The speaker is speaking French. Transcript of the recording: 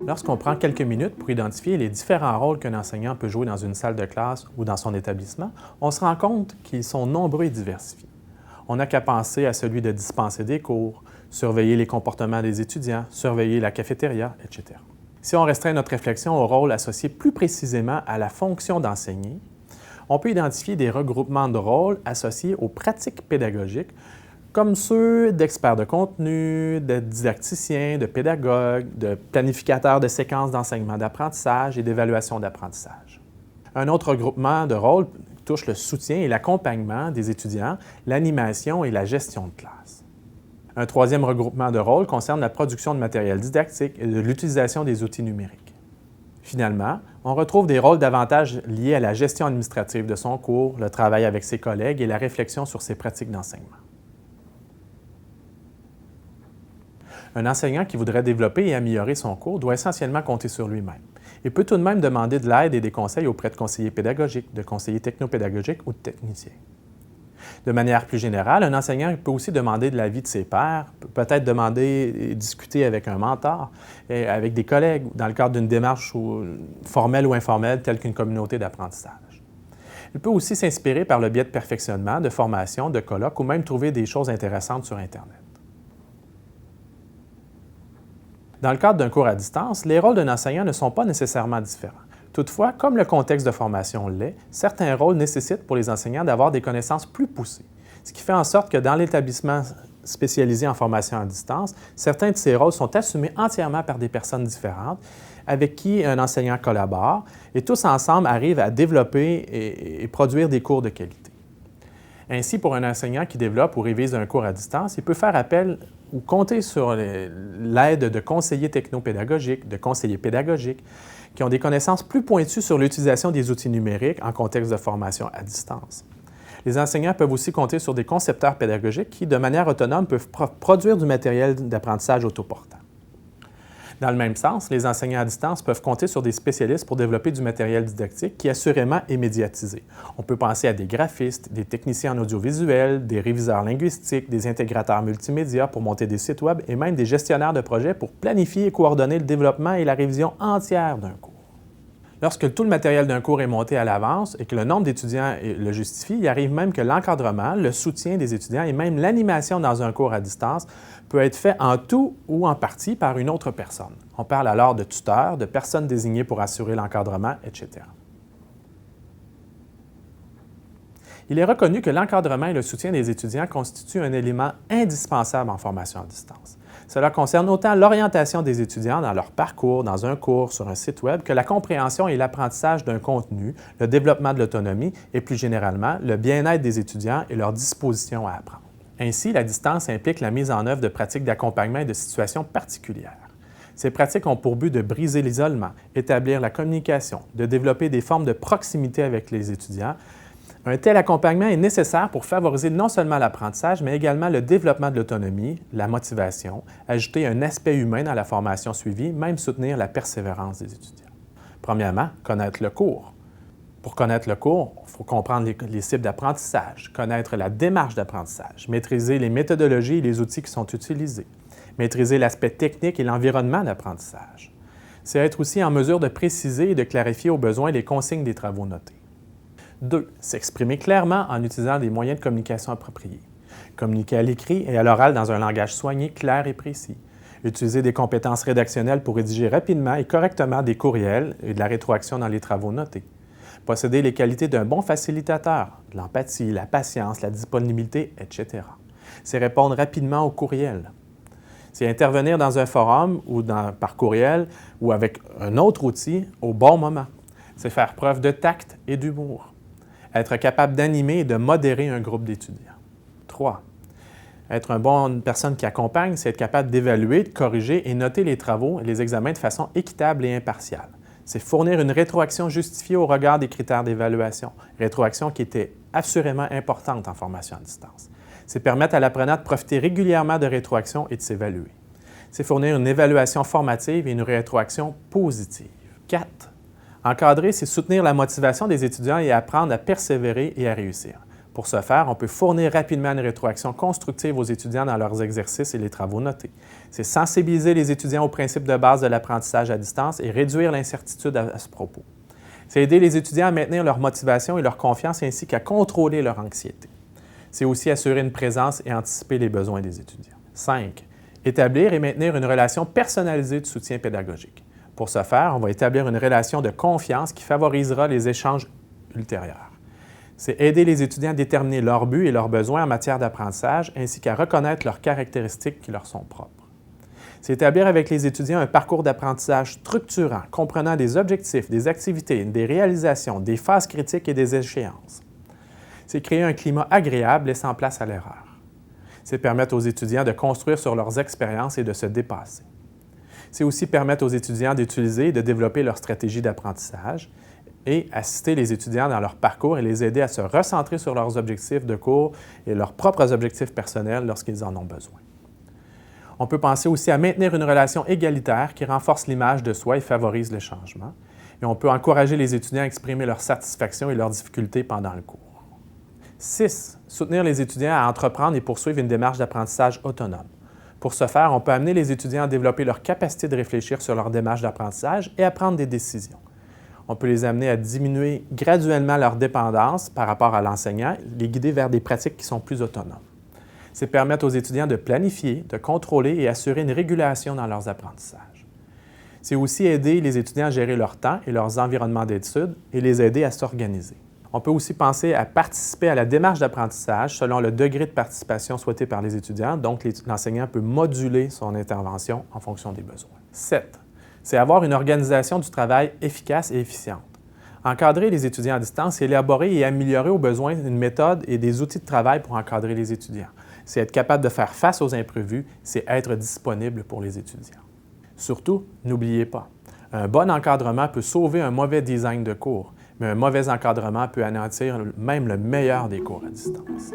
Lorsqu'on prend quelques minutes pour identifier les différents rôles qu'un enseignant peut jouer dans une salle de classe ou dans son établissement, on se rend compte qu'ils sont nombreux et diversifiés. On n'a qu'à penser à celui de dispenser des cours, surveiller les comportements des étudiants, surveiller la cafétéria, etc. Si on restreint notre réflexion au rôle associé plus précisément à la fonction d'enseigner, on peut identifier des regroupements de rôles associés aux pratiques pédagogiques, comme ceux d'experts de contenu, de didacticiens, de pédagogues, de planificateurs de séquences d'enseignement d'apprentissage et d'évaluation d'apprentissage. Un autre regroupement de rôles touche le soutien et l'accompagnement des étudiants, l'animation et la gestion de classe. Un troisième regroupement de rôles concerne la production de matériel didactique et de l'utilisation des outils numériques. Finalement, on retrouve des rôles davantage liés à la gestion administrative de son cours, le travail avec ses collègues et la réflexion sur ses pratiques d'enseignement. Un enseignant qui voudrait développer et améliorer son cours doit essentiellement compter sur lui-même. Il peut tout de même demander de l'aide et des conseils auprès de conseillers pédagogiques, de conseillers technopédagogiques ou de techniciens. De manière plus générale, un enseignant peut aussi demander de l'avis de ses pairs, peut-être demander et discuter avec un mentor, avec des collègues, dans le cadre d'une démarche formelle ou informelle telle qu'une communauté d'apprentissage. Il peut aussi s'inspirer par le biais de perfectionnement, de formation, de colloques ou même trouver des choses intéressantes sur Internet. Dans le cadre d'un cours à distance, les rôles d'un enseignant ne sont pas nécessairement différents. Toutefois, comme le contexte de formation l'est, certains rôles nécessitent pour les enseignants d'avoir des connaissances plus poussées, ce qui fait en sorte que dans l'établissement spécialisé en formation à distance, certains de ces rôles sont assumés entièrement par des personnes différentes avec qui un enseignant collabore et tous ensemble arrivent à développer et produire des cours de qualité. Ainsi, pour un enseignant qui développe ou révise un cours à distance, il peut faire appel ou compter sur l'aide de conseillers technopédagogiques, de conseillers pédagogiques, qui ont des connaissances plus pointues sur l'utilisation des outils numériques en contexte de formation à distance. Les enseignants peuvent aussi compter sur des concepteurs pédagogiques qui, de manière autonome, peuvent produire du matériel d'apprentissage autoportant. Dans le même sens, les enseignants à distance peuvent compter sur des spécialistes pour développer du matériel didactique qui assurément est médiatisé. On peut penser à des graphistes, des techniciens en audiovisuel, des réviseurs linguistiques, des intégrateurs multimédia pour monter des sites web et même des gestionnaires de projets pour planifier et coordonner le développement et la révision entière d'un cours. Lorsque tout le matériel d'un cours est monté à l'avance et que le nombre d'étudiants le justifie, il arrive même que l'encadrement, le soutien des étudiants et même l'animation dans un cours à distance peut être fait en tout ou en partie par une autre personne. On parle alors de tuteurs, de personnes désignées pour assurer l'encadrement, etc. Il est reconnu que l'encadrement et le soutien des étudiants constituent un élément indispensable en formation à distance. Cela concerne autant l'orientation des étudiants dans leur parcours, dans un cours, sur un site web, que la compréhension et l'apprentissage d'un contenu, le développement de l'autonomie et plus généralement le bien-être des étudiants et leur disposition à apprendre. Ainsi, la distance implique la mise en œuvre de pratiques d'accompagnement et de situations particulières. Ces pratiques ont pour but de briser l'isolement, établir la communication, de développer des formes de proximité avec les étudiants. Un tel accompagnement est nécessaire pour favoriser non seulement l'apprentissage, mais également le développement de l'autonomie, la motivation, ajouter un aspect humain dans la formation suivie, même soutenir la persévérance des étudiants. Premièrement, connaître le cours. Pour connaître le cours, il faut comprendre les cibles d'apprentissage, connaître la démarche d'apprentissage, maîtriser les méthodologies et les outils qui sont utilisés, maîtriser l'aspect technique et l'environnement d'apprentissage. C'est être aussi en mesure de préciser et de clarifier au besoin les consignes des travaux notés. 2. S'exprimer clairement en utilisant des moyens de communication appropriés. Communiquer à l'écrit et à l'oral dans un langage soigné, clair et précis. Utiliser des compétences rédactionnelles pour rédiger rapidement et correctement des courriels et de la rétroaction dans les travaux notés. Posséder les qualités d'un bon facilitateur, de l'empathie, la patience, la disponibilité, etc. C'est répondre rapidement aux courriels. C'est intervenir dans un forum ou par courriel ou avec un autre outil au bon moment. C'est faire preuve de tact et d'humour. Être capable d'animer et de modérer un groupe d'étudiants. 3. Être une bonne personne qui accompagne, c'est être capable d'évaluer, de corriger et noter les travaux et les examens de façon équitable et impartiale. C'est fournir une rétroaction justifiée au regard des critères d'évaluation, rétroaction qui était assurément importante en formation à distance. C'est permettre à l'apprenant de profiter régulièrement de rétroaction et de s'évaluer. C'est fournir une évaluation formative et une rétroaction positive. 4. Encadrer, c'est soutenir la motivation des étudiants et apprendre à persévérer et à réussir. Pour ce faire, on peut fournir rapidement une rétroaction constructive aux étudiants dans leurs exercices et les travaux notés. C'est sensibiliser les étudiants aux principes de base de l'apprentissage à distance et réduire l'incertitude à ce propos. C'est aider les étudiants à maintenir leur motivation et leur confiance ainsi qu'à contrôler leur anxiété. C'est aussi assurer une présence et anticiper les besoins des étudiants. 5. Établir et maintenir une relation personnalisée de soutien pédagogique. Pour ce faire, on va établir une relation de confiance qui favorisera les échanges ultérieurs. C'est aider les étudiants à déterminer leurs buts et leurs besoins en matière d'apprentissage ainsi qu'à reconnaître leurs caractéristiques qui leur sont propres. C'est établir avec les étudiants un parcours d'apprentissage structurant, comprenant des objectifs, des activités, des réalisations, des phases critiques et des échéances. C'est créer un climat agréable laissant place à l'erreur. C'est permettre aux étudiants de construire sur leurs expériences et de se dépasser. C'est aussi permettre aux étudiants d'utiliser et de développer leur stratégie d'apprentissage et assister les étudiants dans leur parcours et les aider à se recentrer sur leurs objectifs de cours et leurs propres objectifs personnels lorsqu'ils en ont besoin. On peut penser aussi à maintenir une relation égalitaire qui renforce l'image de soi et favorise le changement. Et on peut encourager les étudiants à exprimer leur satisfaction et leurs difficultés pendant le cours. 6. Soutenir les étudiants à entreprendre et poursuivre une démarche d'apprentissage autonome. Pour ce faire, on peut amener les étudiants à développer leur capacité de réfléchir sur leur démarche d'apprentissage et à prendre des décisions. On peut les amener à diminuer graduellement leur dépendance par rapport à l'enseignant, les guider vers des pratiques qui sont plus autonomes. C'est permettre aux étudiants de planifier, de contrôler et assurer une régulation dans leurs apprentissages. C'est aussi aider les étudiants à gérer leur temps et leurs environnements d'études et les aider à s'organiser. On peut aussi penser à participer à la démarche d'apprentissage selon le degré de participation souhaité par les étudiants, donc l'enseignant peut moduler son intervention en fonction des besoins. 7. C'est avoir une organisation du travail efficace et efficiente. Encadrer les étudiants à distance, c'est élaborer et améliorer aux besoins une méthode et des outils de travail pour encadrer les étudiants. C'est être capable de faire face aux imprévus, c'est être disponible pour les étudiants. Surtout, n'oubliez pas, un bon encadrement peut sauver un mauvais design de cours, mais un mauvais encadrement peut anéantir même le meilleur des cours à distance.